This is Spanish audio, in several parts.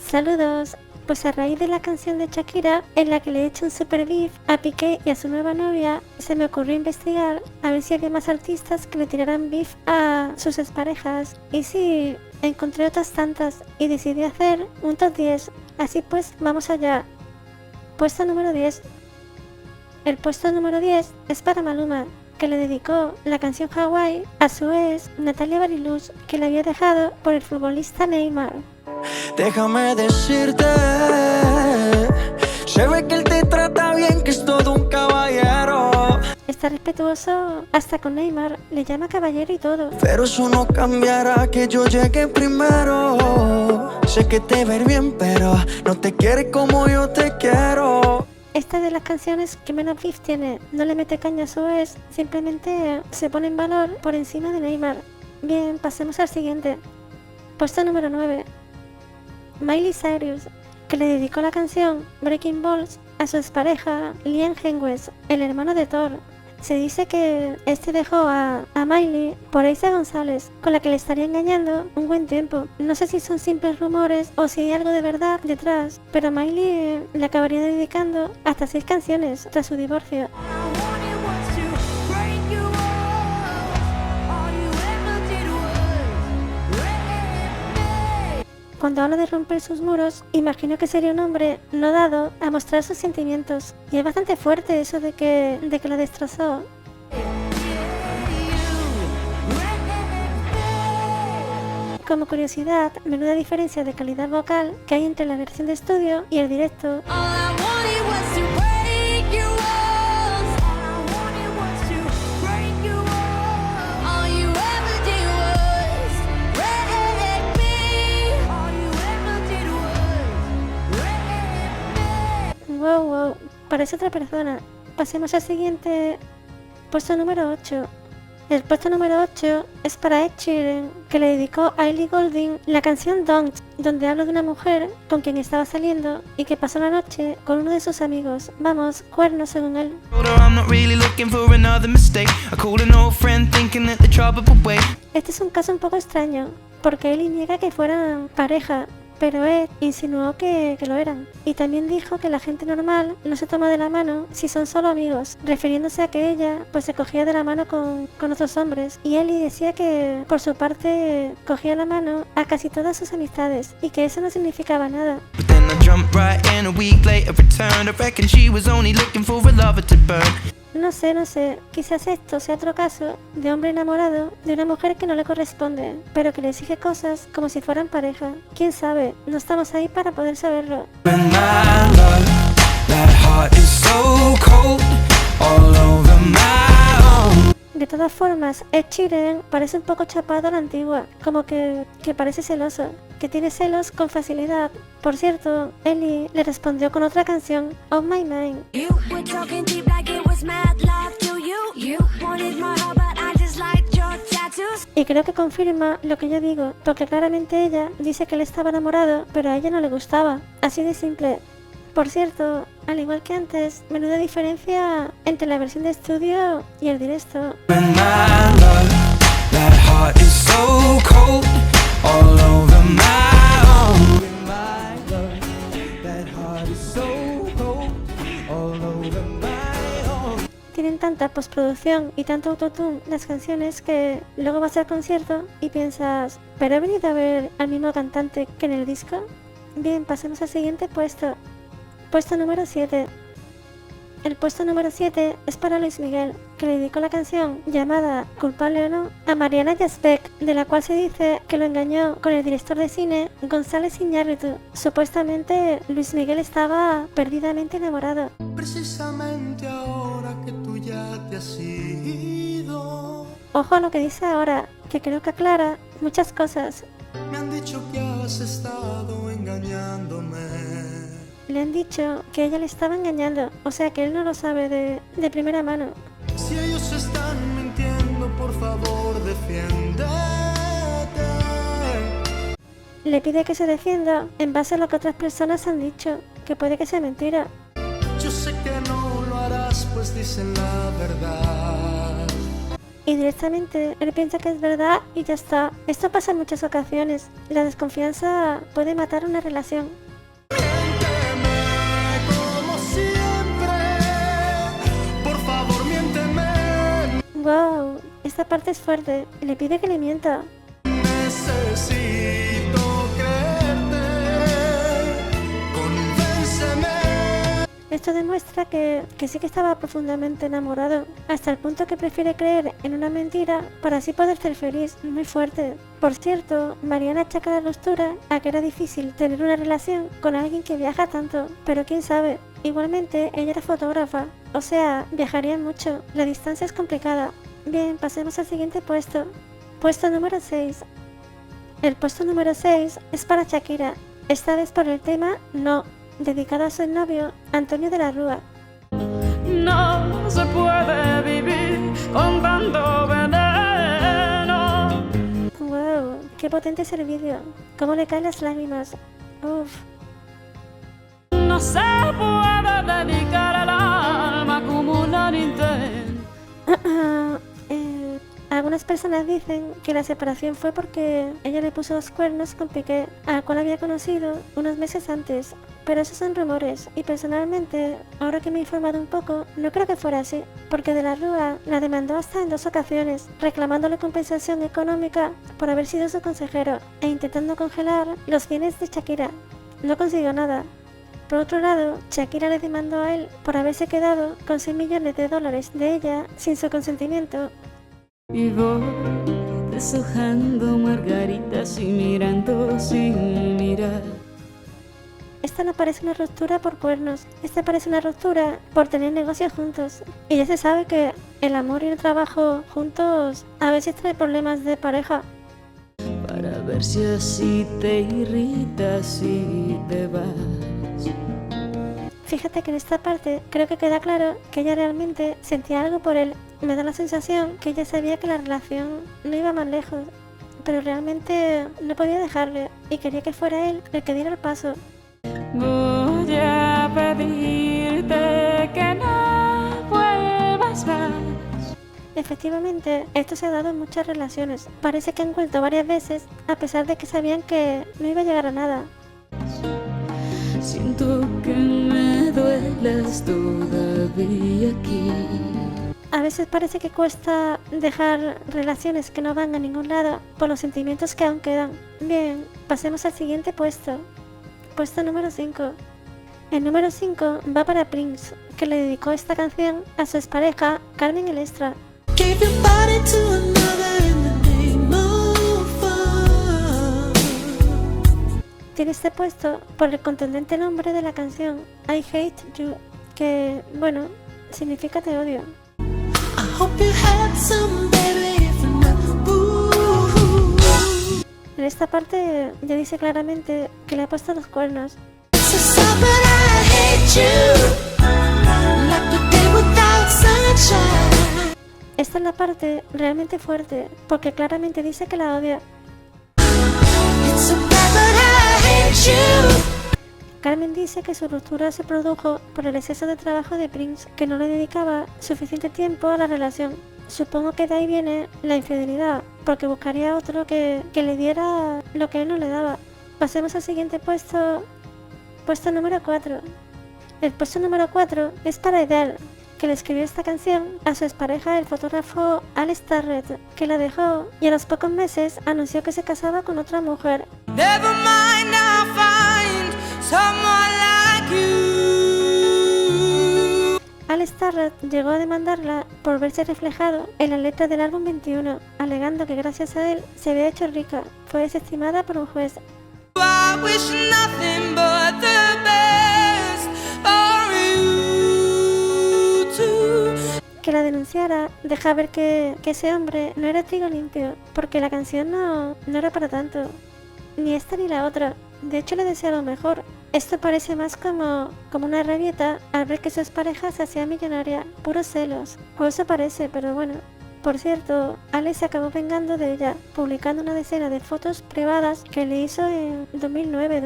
Saludos. Pues a raíz de la canción de Shakira, en la que le he hecho un super beef a Piqué y a su nueva novia, se me ocurrió investigar a ver si había más artistas que le tiraran beef a sus exparejas. Y sí, encontré otras tantas y decidí hacer un top 10. Así pues, vamos allá. Puesto número 10. El puesto número 10 es para Maluma, que le dedicó la canción Hawaii a su ex Natalia Bariluz, que le había dejado por el futbolista Neymar. Déjame decirte, se ve que él te trata bien, que es todo un caballero. Está respetuoso hasta con Neymar, le llama caballero y todo. Pero eso no cambiará que yo llegue primero. Sé que te ver bien, pero no te quiere como yo te quiero. Esta de las canciones que menos beef tiene, no le mete caña a su ex, simplemente se pone en valor por encima de Neymar. Bien, pasemos al siguiente. Puesto número 9. Miley Cyrus, que le dedicó la canción Breaking Balls a su expareja Liam Hemsworth, el hermano de Thor. Se dice que este dejó a Miley por Eiza González, con la que le estaría engañando un buen tiempo. No sé si son simples rumores o si hay algo de verdad detrás, pero Miley le acabaría dedicando hasta 6 canciones tras su divorcio. Cuando habla de romper sus muros, imagino que sería un hombre no dado a mostrar sus sentimientos. Y es bastante fuerte eso de que la destrozó. Como curiosidad, menuda diferencia de calidad vocal que hay entre la versión de estudio y el directo. Wow, parece otra persona. Pasemos al siguiente. Puesto número 8. El puesto número 8 es para Ed Sheeran, que le dedicó a Ellie Goulding la canción Don't, donde habla de una mujer con quien estaba saliendo y que pasó la noche con uno de sus amigos. Vamos, cuernos según él. Este es un caso un poco extraño, porque Ellie niega que fueran pareja, pero Ed insinuó que lo eran. Y también dijo que la gente normal no se toma de la mano si son solo amigos, refiriéndose a que ella pues se cogía de la mano con otros hombres. Y Ellie decía que por su parte cogía la mano a casi todas sus amistades y que eso no significaba nada. No sé, quizás esto sea otro caso de hombre enamorado de una mujer que no le corresponde, pero que le exige cosas como si fueran pareja. Quién sabe, no estamos ahí para poder saberlo. De todas formas, Ed Sheeran parece un poco chapado a la antigua, como que parece celoso, que tiene celos con facilidad. Por cierto, Ellie le respondió con otra canción, On My Mind. Y creo que confirma lo que yo digo, porque claramente ella dice que él estaba enamorado, pero a ella no le gustaba. Así de simple. Por cierto, al igual que antes, menuda diferencia entre la versión de estudio y el directo. Tienen tanta postproducción y tanto autotune las canciones que luego vas al concierto y piensas, ¿pero he venido a ver al mismo cantante que en el disco? Bien, pasemos al siguiente puesto. Puesto número 7. El puesto número 7 es para Luis Miguel, que le dedicó la canción llamada Culpable o no a Mariana Yazbek, de la cual se dice que lo engañó con el director de cine González Iñárritu. Supuestamente Luis Miguel estaba perdidamente enamorado. Precisamente ahora que tú ya te has ido. Ojo a lo que dice ahora, que creo que aclara muchas cosas. Me han dicho que has estado engañándome. Le han dicho que ella le estaba engañando, o sea que él no lo sabe de primera mano. Si ellos están mintiendo, por favor, defiéndete. Le pide que se defienda en base a lo que otras personas han dicho, que puede que sea mentira. Yo sé que no lo harás, pues dicen la verdad. y directamente él piensa que es verdad y ya está. Esto pasa en muchas ocasiones. La desconfianza puede matar una relación. Como siempre, por favor, miénteme. Wow, esta parte es fuerte. Le pide que le mienta. Necesito creerte. Convénceme. Esto demuestra que sí que estaba profundamente enamorado, hasta el punto que prefiere creer en una mentira para así poder ser feliz. Muy fuerte. Por cierto, Mariana achaca la ruptura a que era difícil tener una relación con alguien que viaja tanto, pero quién sabe. Igualmente, ella era fotógrafa, o sea, viajarían mucho. La distancia es complicada. Bien, pasemos al siguiente puesto. Puesto número 6. El puesto número 6 es para Shakira, esta vez por el tema No, dedicado a su novio Antonio de la Rúa. No se puede vivir con tanto veneno. Wow, qué potente es el vídeo. Cómo le caen las lágrimas. Uff. No se puede dedicar el alma como un intento. Algunas personas dicen que la separación fue porque ella le puso los cuernos con Piqué, al cual había conocido unos meses antes. Pero esos son rumores, y personalmente, ahora que me he informado un poco, no creo que fuera así, porque De la Rúa la demandó hasta en 2 ocasiones, reclamándole compensación económica por haber sido su consejero e intentando congelar los bienes de Shakira. No consiguió nada. Por otro lado, Shakira le demandó a él por haberse quedado con $6 millones de ella sin su consentimiento. Y voy deshojando margaritas y mirando sin mirar. Esta no parece una ruptura por cuernos, esta parece una ruptura por tener negocios juntos. Y ya se sabe que el amor y el trabajo juntos a veces trae problemas de pareja. Para ver si así te irritas y te vas. Fíjate que en esta parte creo que queda claro que ella realmente sentía algo por él. Me da la sensación que ella sabía que la relación no iba más lejos, pero realmente no podía dejarle y quería que fuera él el que diera el paso. Voy a pedirte que no vuelvas más. Efectivamente, esto se ha dado en muchas relaciones. Parece que han vuelto varias veces a pesar de que sabían que no iba a llegar a nada. Siento que me duelas todavía aquí. A veces parece que cuesta dejar relaciones que no van a ningún lado por los sentimientos que aún quedan. Bien, pasemos al siguiente puesto. Puesto número 5. El número 5 va para Prince, que le dedicó esta canción a su expareja Carmen Electra. Gave your body to another in the name of fun. Tiene este puesto por el contundente nombre de la canción I Hate You, que, bueno, significa te odio. I hope you had some baby from the boo. En esta parte ya dice claramente que le ha puesto los cuernos. So sad, but I hate you. Like the day without sunshine. Esta es la parte realmente fuerte, porque claramente dice que la odia. It's so bad, but I hate you. Carmen dice que su ruptura se produjo por el exceso de trabajo de Prince, que no le dedicaba suficiente tiempo a la relación. Supongo que de ahí viene la infidelidad, porque buscaría otro que le diera lo que él no le daba. Pasemos al siguiente puesto, puesto número 4. El puesto número 4 es para Adele, que le escribió esta canción a su expareja, el fotógrafo Al Starrett, que la dejó y a los pocos meses anunció que se casaba con otra mujer. Never mind, I'll find someone like you. Al Starrett llegó a demandarla por verse reflejado en la letra del álbum 21, alegando que gracias a él se había hecho rica. Fue desestimada por un juez. I wish nothing but the best for you too. Que la denunciara deja ver que ese hombre no era trigo limpio, porque la canción no era para tanto. Ni esta ni la otra. De hecho le desea lo mejor. Esto parece más como una rabieta al ver que su expareja se hacía millonaria. Puros celos. O eso parece, pero bueno. Por cierto, Ale se acabó vengando de ella, publicando una decena de fotos privadas que le hizo en 2009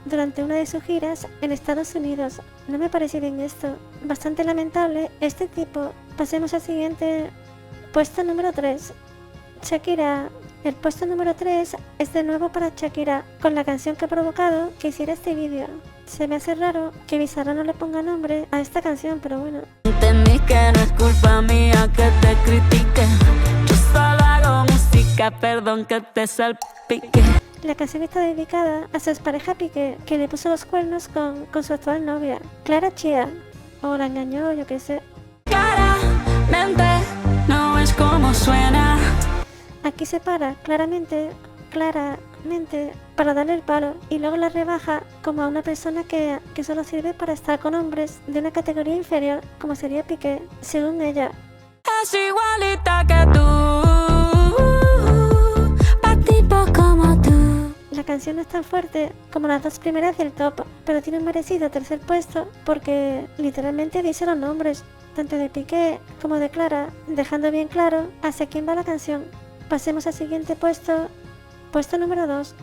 durante una de sus giras en Estados Unidos. No me parece bien esto. Bastante lamentable este tipo. Pasemos al siguiente Puesto número 3. Shakira. El puesto número 3 es de nuevo para Shakira, con la canción que ha provocado que hiciera este vídeo. Se me hace raro que Bizarra no le ponga nombre a esta canción, pero bueno. Entendí que no es culpa mía que te critique. Yo solo hago música, perdón que te salpique. La canción está dedicada a su expareja Piqué, que le puso los cuernos con su actual novia, Clara Chía. O la engañó, yo qué sé. Claramente no es como suena. Aquí se para claramente, para darle el palo y luego la rebaja como a una persona que solo sirve para estar con hombres de una categoría inferior, como sería Piqué, según ella. Es igualita que tú, pa' tipo como tú. La canción no es tan fuerte como las dos primeras del top, pero tiene un merecido tercer puesto porque literalmente dice los nombres, tanto de Piqué como de Clara, dejando bien claro hacia quién va la canción. Pasemos al siguiente puesto, puesto número 2.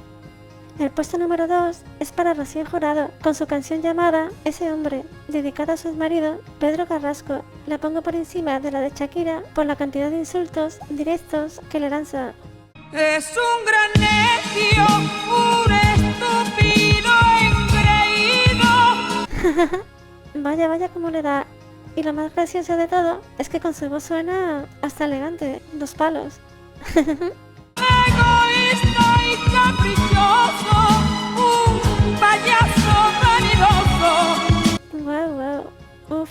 El puesto número 2 es para Rocío Jurado, con su canción llamada Ese Hombre, dedicada a su exmarido Pedro Carrasco. La pongo por encima de la de Shakira por la cantidad de insultos directos que le lanza. Es un gran necio, un estúpido engreído. Vaya como le da. Y lo más gracioso de todo es que con su voz suena hasta elegante, los palos. Egoísta y caprichoso, un payaso vanidoso. Wow. Uf.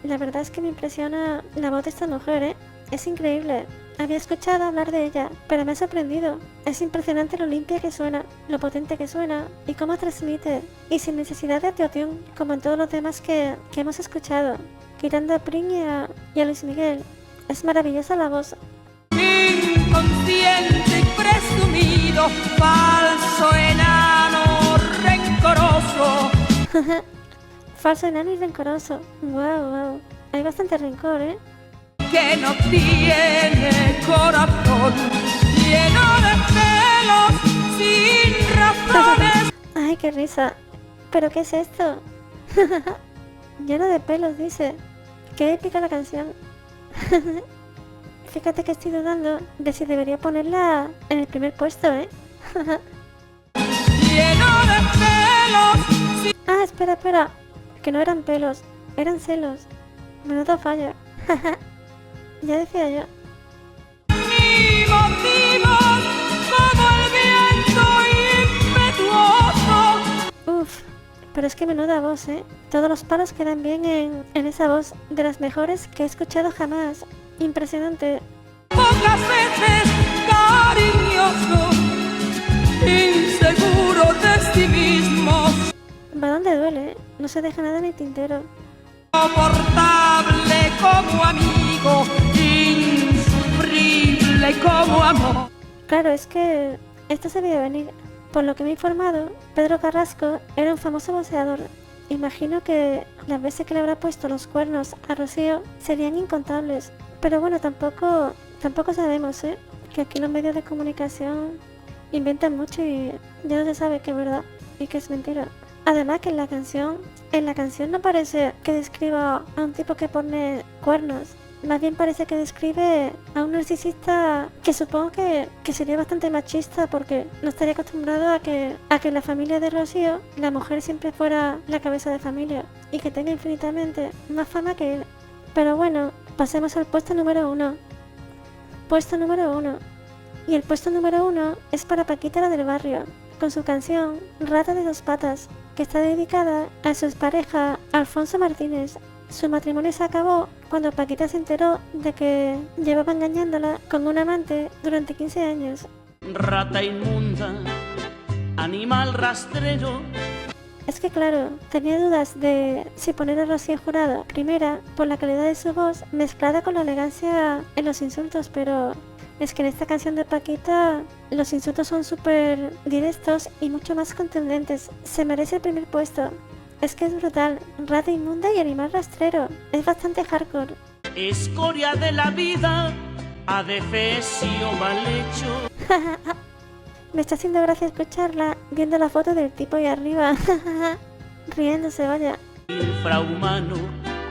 La verdad es que me impresiona la voz de esta mujer, ¿eh? Es increíble. Había escuchado hablar de ella, pero me ha sorprendido. Es impresionante lo limpia que suena, lo potente que suena y cómo transmite. Y sin necesidad de autotune, como en todos los temas que hemos escuchado. Quitando a Prin y a Luis Miguel. Es maravillosa la voz. Inconsciente y presumido, falso enano rencoroso. Falso enano y rencoroso. Wow. Hay bastante rencor, ¿eh? Que no tiene corazón, lleno de celos, sin razones. Ay, qué risa. ¿Pero qué es esto? Lleno de pelos, dice. Qué épica la canción. Fíjate que estoy dudando de si debería ponerla en el primer puesto, ¿eh? Lleno de celos. Ah, espera. Que no eran pelos, eran celos. Menudo fallo. Ya decía yo. Ni motivos como el viento impetuoso. Uf, pero es que menuda voz, ¿eh? Todos los palos quedan bien en esa voz, de las mejores que he escuchado jamás. Impresionante. Pocas veces cariñoso, inseguro de sí mismo, Va donde duele, ¿eh? No se deja nada en el tintero. soportable como amigo, insufrible como amor. Claro, es que esto se veía venir. Por lo que me he informado, Pedro Carrasco era un famoso boxeador. Imagino que las veces que le habrá puesto los cuernos a Rocío serían incontables. Pero bueno, tampoco sabemos, ¿eh? Que aquí los medios de comunicación inventan mucho y ya no se sabe qué es verdad y qué es mentira. Además que en la canción no parece que describa a un tipo que pone cuernos. Más bien parece que describe a un narcisista que supongo que sería bastante machista porque no estaría acostumbrado a que en la familia de Rocío la mujer siempre fuera la cabeza de familia y que tenga infinitamente más fama que él. Pero bueno, pasemos al puesto número 1. Puesto número 1. Y el puesto número 1 es para Paquita la del barrio, con su canción Rata de dos patas, que está dedicada a su expareja Alfonso Martínez. Su matrimonio se acabó cuando Paquita se enteró de que llevaba engañándola con un amante durante 15 años. Rata inmunda, animal rastrero. Es que claro, tenía dudas de si poner a Rocío Jurado primera por la calidad de su voz mezclada con la elegancia en los insultos, pero es que en esta canción de Paquita los insultos son súper directos y mucho más contundentes. Se merece el primer puesto. Es que es brutal, rata inmunda y animal rastrero. Es bastante hardcore. Escoria de la vida, adefesio mal hecho. Me está haciendo gracia escucharla viendo la foto del tipo ahí arriba. Riéndose, vaya. Infrahumano,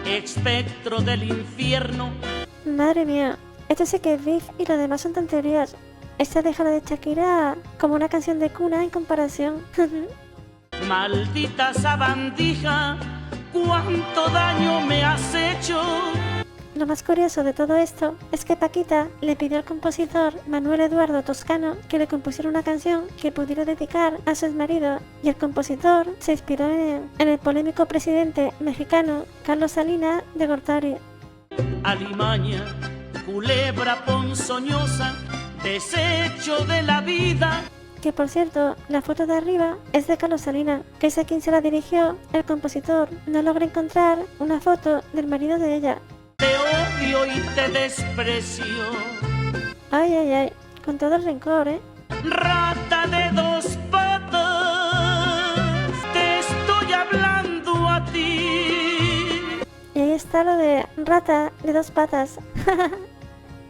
espectro del infierno. Madre mía, Esto sí que es beef y lo demás son tonterías. Esta deja la de Shakira como una canción de cuna en comparación. Maldita sabandija, cuánto daño me has hecho. Lo más curioso de todo esto es que Paquita le pidió al compositor Manuel Eduardo Toscano que le compusiera una canción que pudiera dedicar a su exmarido, y el compositor se inspiró en el polémico presidente mexicano Carlos Salinas de Gortari. Alimaña, culebra ponzoñosa, desecho de la vida. Que por cierto, la foto de arriba es de Carlos Salinas, que es a quien se la dirigió. El compositor no logra encontrar una foto del marido de ella. Te odio y te desprecio. Ay, ay, ay, con todo el rencor, ¿eh? Rata de dos patas, te estoy hablando a ti. Y ahí está lo de rata de dos patas.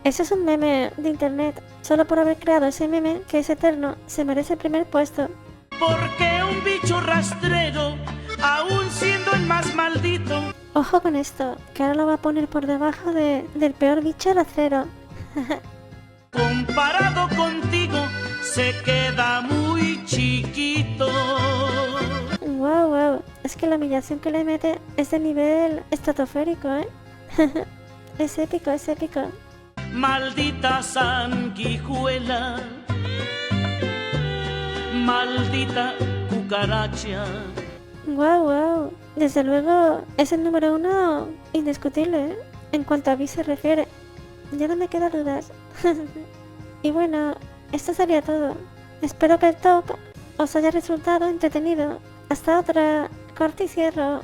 Eso es un meme de internet. Solo por haber creado ese meme, que es eterno, se merece el primer puesto. Porque un bicho rastrero, aún siendo el más maldito, Ojo con esto, que ahora lo va a poner por debajo del peor bicho racero. comparado contigo, se queda muy chiquito. Wow, wow, es que la humillación que le mete es de nivel estratosférico, ¿eh? Es épico, es épico. Maldita sanguijuela, maldita cucaracha. Wow, wow, desde luego es el número 1 indiscutible, ¿eh? En cuanto a mí se refiere. Ya no me quedan dudas. Y bueno, esto sería todo. Espero que el top os haya resultado entretenido. Hasta otra. Corte y cierro.